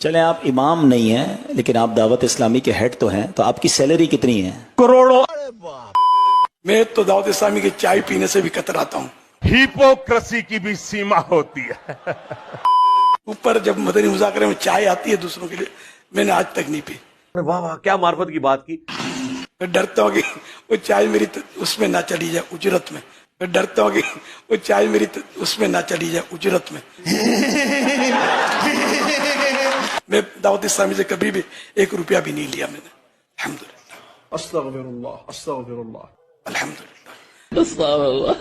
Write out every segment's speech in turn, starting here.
چلیں آپ امام نہیں ہیں لیکن آپ دعوت اسلامی کے ہیڈ تو ہیں، تو آپ کی سیلری کتنی ہے؟ کروڑوں. میں تو دعوت اسلامی کی چائے پینے سے بھی کتراتا ہوں. ہیپوکریسی کی بھی سیما ہوتی ہے. اوپر جب مدنی مذاکرے میں چائے آتی ہے دوسروں کے لیے، میں نے آج تک نہیں پی. واہ واہ کیا معرفت کی بات کی. میں ڈرتا ہوں کہ وہ چائے میری اس میں نہ چلی جائے اجرت میں. میں ڈرتا ہوں کہ وہ چائے میری اس میں نہ چلی جائے اجرت میں. میں دعوت اسلامی سے کبھی بھی 1 روپیہ بھی نہیں لیا میں نے. الحمدللہ. استغفر اللہ استغفر اللہ. الحمدللہ.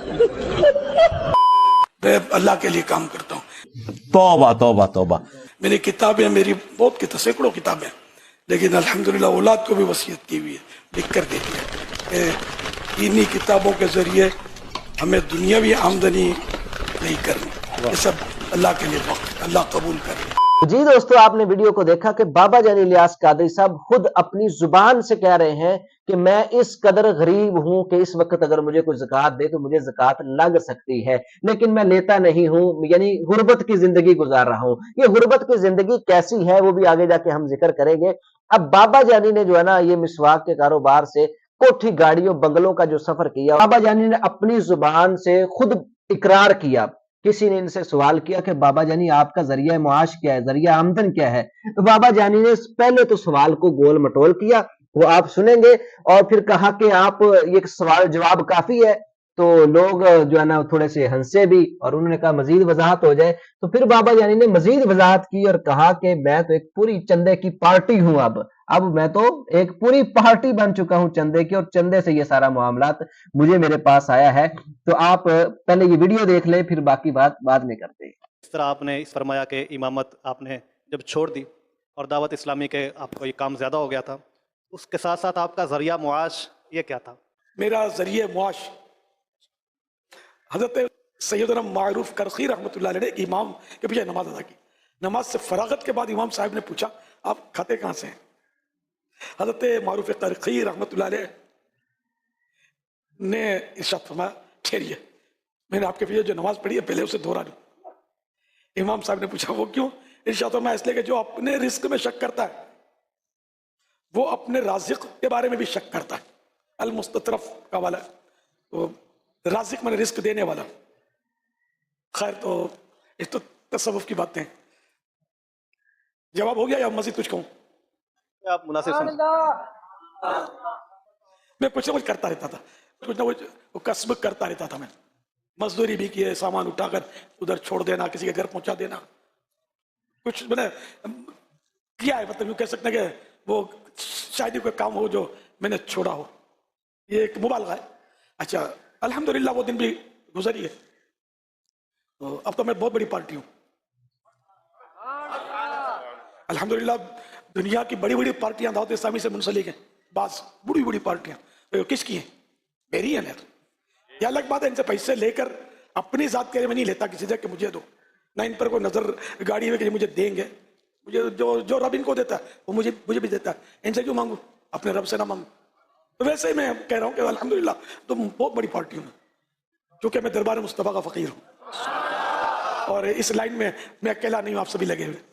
میں اللہ کے لیے کام کرتا ہوں. توبہ توبہ توبہ. میری کتابیں میری بہت سینکڑوں کتابیں، لیکن الحمدللہ اولاد کو بھی وصیت کی ہوئی ہے، لکھ کر دے دیا کہ انہی کتابوں کے ذریعے ہمیں دنیاوی آمدنی نہیں کرنی. یہ سب اللہ کے لیے وقت، اللہ قبول کرے. جی دوستو، آپ نے ویڈیو کو دیکھا کہ بابا جانی الیاس قادری صاحب خود اپنی زبان سے کہہ رہے ہیں کہ میں اس قدر غریب ہوں کہ اس وقت اگر مجھے کوئی زکوٰۃ دے تو مجھے زکوٰۃ لگ سکتی ہے، لیکن میں لیتا نہیں ہوں، یعنی غربت کی زندگی گزار رہا ہوں. یہ غربت کی زندگی کیسی ہے وہ بھی آگے جا کے ہم ذکر کریں گے. اب بابا جانی نے جو ہے نا یہ مسواک کے کاروبار سے کوٹھی گاڑیوں بنگلوں کا جو سفر کیا، بابا جانی نے اپنی زبان سے خود اقرار کیا. کسی نے ان سے سوال کیا کہ بابا جانی آپ کا ذریعہ معاش کیا ہے، ذریعہ آمدن کیا ہے؟ تو بابا جانی نے پہلے تو سوال کو گول مٹول کیا، وہ آپ سنیں گے، اور پھر کہا کہ آپ یہ سوال جواب کافی ہے. تو لوگ جو ہے نا تھوڑے سے ہنسے بھی، اور انہوں نے کہا مزید وضاحت ہو جائے. تو پھر بابا جانی نے مزید وضاحت کی اور کہا کہ میں تو ایک پوری چندے کی پارٹی ہوں. اب میں تو ایک پوری پارٹی بن چکا ہوں چندے کی، اور چندے سے یہ سارا معاملات مجھے میرے پاس آیا ہے. تو آپ پہلے یہ ویڈیو دیکھ لیں، پھر باقی بات بعد میں کرتے ہیں. اس طرح آپ نے فرمایا کہ امامت آپ نے جب چھوڑ دی اور دعوت اسلامی کے آپ کو یہ کام زیادہ ہو گیا تھا، اس کے ساتھ ساتھ آپ کا ذریعہ معاش یہ کیا تھا؟ میرا ذریعہ معاش حضرت سیدنا معروف کرخی رحمۃ اللہ علیہ نے ایک امام کے پیچھے نماز ادا کی. نماز سے فراغت کے بعد امام صاحب نے پوچھا آپ کھاتے کہاں سے ہیں؟ حضرت معروف کرخی رحمۃ اللہ علیہ نے ارشاد فرمایا ٹھہریے، میں نے آپ کے پیچھے جو نماز پڑھی ہے پہلے اسے دہرا لوں. امام صاحب نے پوچھا وہ کیوں؟ ارشاد فرمایا اس لیے کہ جو اپنے رزق میں شک کرتا ہے وہ اپنے رازق کے بارے میں بھی شک کرتا ہے. المستطرف کا والا تو رازق میں رزق دینے والا. خیر تو اس تو تصوف کی باتیں. جواب ہو گیا یا مزید کچھ کہوں؟ آپ مناسب سمجھ. میں کچھ نہ کچھ کرتا رہتا تھا، کچھ نہ کچھ کسب کرتا رہتا تھا. میں مزدوری بھی کی ہے، سامان اٹھا کر ادھر چھوڑ دینا، کسی کے گھر پہنچا دینا، کچھ میں نے کیا ہے. مطلب یوں کہہ سکتے ہیں کہ وہ شاید کوئی کام ہو جو میں نے چھوڑا ہو، یہ ایک مبالغہ ہے. اچھا الحمدللہ وہ دن بھی گزری ہے. اب تو میں بہت بڑی پارٹی ہوں الحمدللہ. دنیا کی بڑی بڑی پارٹیاں دعوت اسلامی سے منسلک ہیں، بعض بڑی بڑی پارٹیاں. کس کی ہیں؟ میری ہیں. یہ الگ بات ہے ان سے پیسے لے کر اپنی ذات کے لیے میں نہیں لیتا کسی سے کہ مجھے دو، نہ ان پر کوئی نظر گاڑی ہے کہ مجھے دیں گے. مجھے جو رب ان کو دیتا ہے وہ مجھے بھی دیتا ہے. ان سے کیوں مانگوں؟ اپنے رب سے نہ مانگوں. تو ویسے ہی میں کہہ رہا ہوں کہ الحمدللہ تم بہت بڑی پارٹی ہوں، کیونکہ میں دربار مصطفیٰ کا فقیر ہوں، اور اس لائن میں میں اکیلا نہیں ہوں، آپ سبھی لگے ہوئے.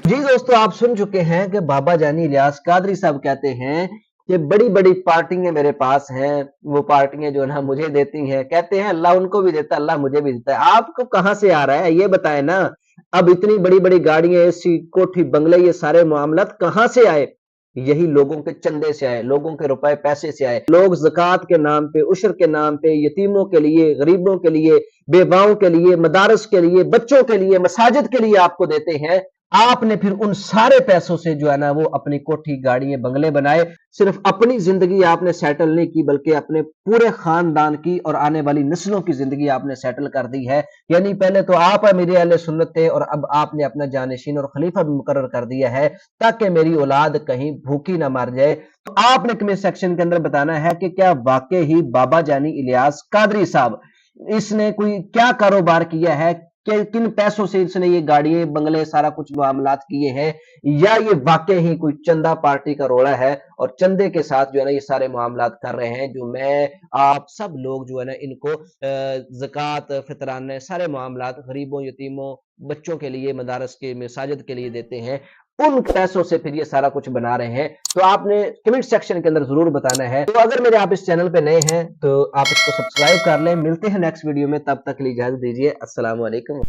جی دوستو، آپ سن چکے ہیں کہ بابا جانی الیاس قادری صاحب کہتے ہیں کہ بڑی بڑی پارٹیاں میرے پاس ہیں، وہ پارٹیاں جو نا مجھے دیتی ہیں. کہتے ہیں اللہ ان کو بھی دیتا ہے، اللہ مجھے بھی دیتا ہے. آپ کو کہاں سے آ رہا ہے یہ بتائیں نا. اب اتنی بڑی بڑی گاڑیاں، ایسی کوٹھی بنگلے، یہ سارے معاملات کہاں سے آئے؟ یہی لوگوں کے چندے سے آئے، لوگوں کے روپے پیسے سے آئے. لوگ زکوٰۃ کے نام پہ، عشر کے نام پہ، یتیموں کے لیے، غریبوں کے لیے، بیواؤں کے لیے، مدارس کے لیے، بچوں کے لیے، مساجد کے لیے آپ کو دیتے ہیں. آپ نے پھر ان سارے پیسوں سے جو ہے نا وہ اپنی کوٹھی گاڑیاں بنگلے بنائے. صرف اپنی زندگی آپ نے سیٹل نہیں کی بلکہ اپنے پورے خاندان کی اور آنے والی نسلوں کی زندگی آپ نے سیٹل کر دی ہے. یعنی پہلے تو آپ میرے اہل سنت تھے، اور اب آپ نے اپنا جانشین اور خلیفہ بھی مقرر کر دیا ہے تاکہ میری اولاد کہیں بھوکی نہ مر جائے. تو آپ نے کمنٹ سیکشن کے اندر بتانا ہے کہ کیا واقعی بابا جانی الیاس قادری صاحب اس نے کوئی کیا کاروبار کیا ہے، کہ کن پیسوں سے اس نے یہ گاڑیاں بنگلے سارا کچھ معاملات کیے ہیں, یا یہ واقعی ہی کوئی چندہ پارٹی کا روڑا ہے اور چندے کے ساتھ جو ہے نا یہ سارے معاملات کر رہے ہیں, جو میں آپ سب لوگ جو ہے نا ان کو زکوٰۃ فطرانے سارے معاملات غریبوں یتیموں بچوں کے لیے مدارس کے مساجد کے لیے دیتے ہیں, ان پیسوں سے پھر یہ سارا کچھ بنا رہے ہیں. تو آپ نے کمنٹ سیکشن کے اندر ضرور بتانا ہے. تو اگر میرے آپ اس چینل پہ نئے ہیں تو آپ اس کو سبسکرائب کر لیں. ملتے ہیں نیکسٹ ویڈیو میں, تب تک کے لیے اجازت دیجیے. السلام علیکم.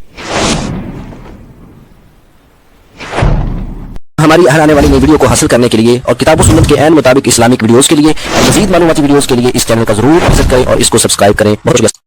ہماری ہر آنے والی نئی ویڈیو کو حاصل کرنے کے لیے اور کتاب و سنت کے عین مطابق اسلامک ویڈیوز کے لیے اور مزید معلوماتی ویڈیوز کے لیے اس چینل کا ضرور وزٹ کریں اور اس کو سبسکرائب کریں. بہت شکریہ.